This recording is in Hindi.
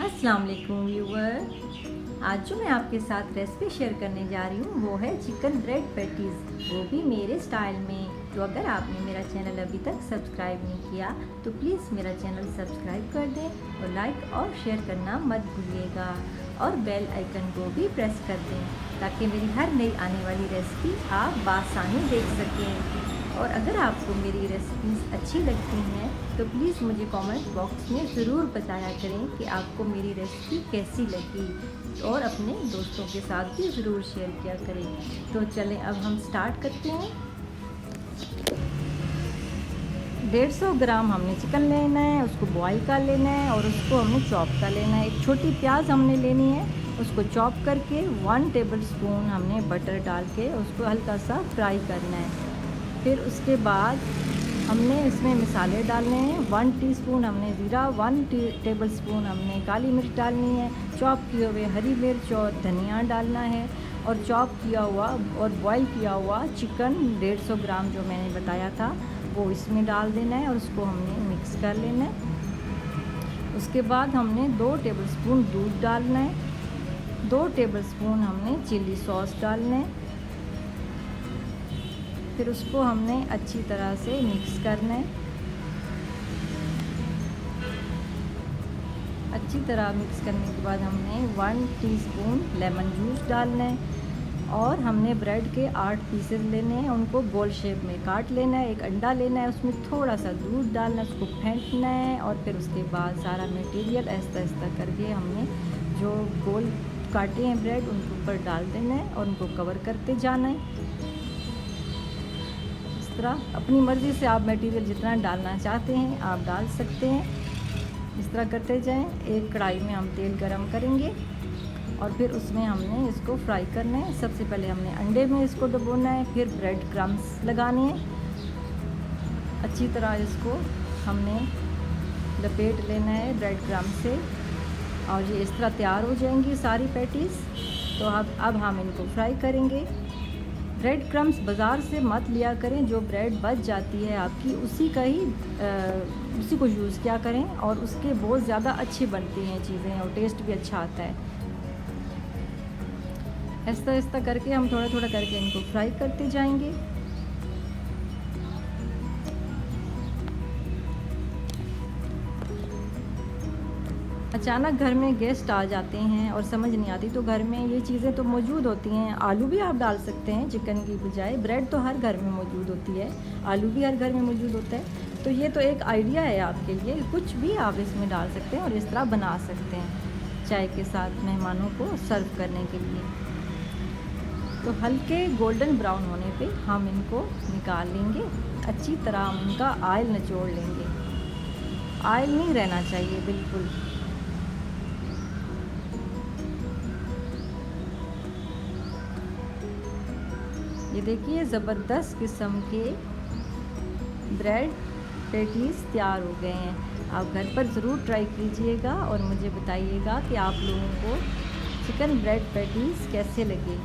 अस्सलाम वालेकुम व्यूवर। आज जो मैं आपके साथ रेसिपी शेयर करने जा रही हूँ वो है चिकन ब्रेड पैटीज़, वो भी मेरे स्टाइल में। तो अगर आपने मेरा चैनल अभी तक सब्सक्राइब नहीं किया तो प्लीज़ मेरा चैनल सब्सक्राइब कर दें और लाइक और शेयर करना मत भूलिएगा और बेल आइकन को भी प्रेस कर दें ताकि मेरी हर नई आने वाली रेसिपी आप बासानी देख सकें। और अगर आपको मेरी रेसिपीज़ अच्छी लगती हैं तो प्लीज़ मुझे कमेंट बॉक्स में ज़रूर बताया करें कि आपको मेरी रेसिपी कैसी लगी और अपने दोस्तों के साथ भी ज़रूर शेयर किया करें। तो चलें अब हम स्टार्ट करते हैं। 150 ग्राम हमने चिकन लेना है, उसको बॉईल कर लेना है और उसको हमने चॉप कर लेना है। एक छोटी प्याज हमने लेनी है, उसको चॉप करके 1 टेबलस्पून हमने बटर डाल के उसको हल्का सा फ्राई करना है। फिर उसके बाद हमने इसमें मसाले डालने हैं। 1 टीस्पून हमने ज़ीरा, 1 टेबलस्पून हमने काली मिर्च डालनी है, चॉप किए हुए हरी मिर्च और धनिया डालना है और चॉप किया हुआ और बॉईल किया हुआ चिकन 150 ग्राम जो मैंने बताया था वो इसमें डाल देना है और उसको हमने मिक्स कर लेना है। उसके बाद हमने 2 टेबलस्पून दूध डालना है, 2 टेबलस्पून हमने चिली सॉस डालना है। फिर उसको हमने अच्छी तरह से मिक्स करना है। अच्छी तरह मिक्स करने के बाद हमने 1 टीस्पून लेमन जूस डालना है और हमने ब्रेड के 8 पीसेस लेने हैं, उनको गोल शेप में काट लेना है। एक अंडा लेना है, उसमें थोड़ा सा दूध डालना है, उसको फेंटना है और फिर उसके बाद सारा मटेरियल ऐसा ऐसा करके हमने जो गोल काटे हैं ब्रेड उनके ऊपर डाल देना है और उनको कवर करते जाना है। अपनी मर्ज़ी से आप मटेरियल जितना डालना चाहते हैं आप डाल सकते हैं। इस तरह करते जाएं। एक कढ़ाई में हम तेल गरम करेंगे और फिर उसमें हमने इसको फ्राई करना है। सबसे पहले हमने अंडे में इसको डुबोना है, फिर ब्रेड क्रम्स लगाने हैं। अच्छी तरह इसको हमने लपेट लेना है ब्रेड क्रम्स से और ये इस तरह तैयार हो जाएंगी सारी पैटीज़। तो अब हम इनको फ्राई करेंगे। ब्रेड क्रम्स बाज़ार से मत लिया करें, जो ब्रेड बच जाती है आपकी उसी को यूज़ किया करें और उसके बहुत ज़्यादा अच्छी बनती हैं चीज़ें और टेस्ट भी अच्छा आता है। ऐसा करके हम थोड़ा थोड़ा करके इनको फ्राई करते जाएंगे। अचानक घर में गेस्ट आ जाते हैं और समझ नहीं आती तो घर में ये चीज़ें तो मौजूद होती हैं। आलू भी आप डाल सकते हैं चिकन की बजाय। ब्रेड तो हर घर में मौजूद होती है, आलू भी हर घर में मौजूद होता है। तो ये तो एक आइडिया है आपके लिए, कुछ भी आप इसमें डाल सकते हैं और इस तरह बना सकते हैं चाय के साथ मेहमानों को सर्व करने के लिए। तो हल्के गोल्डन ब्राउन होने पे हम इनको निकाल लेंगे। अच्छी तरह हम इनका ऑयल निचोड़ लेंगे। ऑयल नहीं रहना चाहिए बिल्कुल। ये देखिए ज़बरदस्त किस्म के ब्रेड पैटीज़ तैयार हो गए हैं। आप घर पर ज़रूर ट्राई कीजिएगा और मुझे बताइएगा कि आप लोगों को चिकन ब्रेड पैटीज़ कैसे लगे।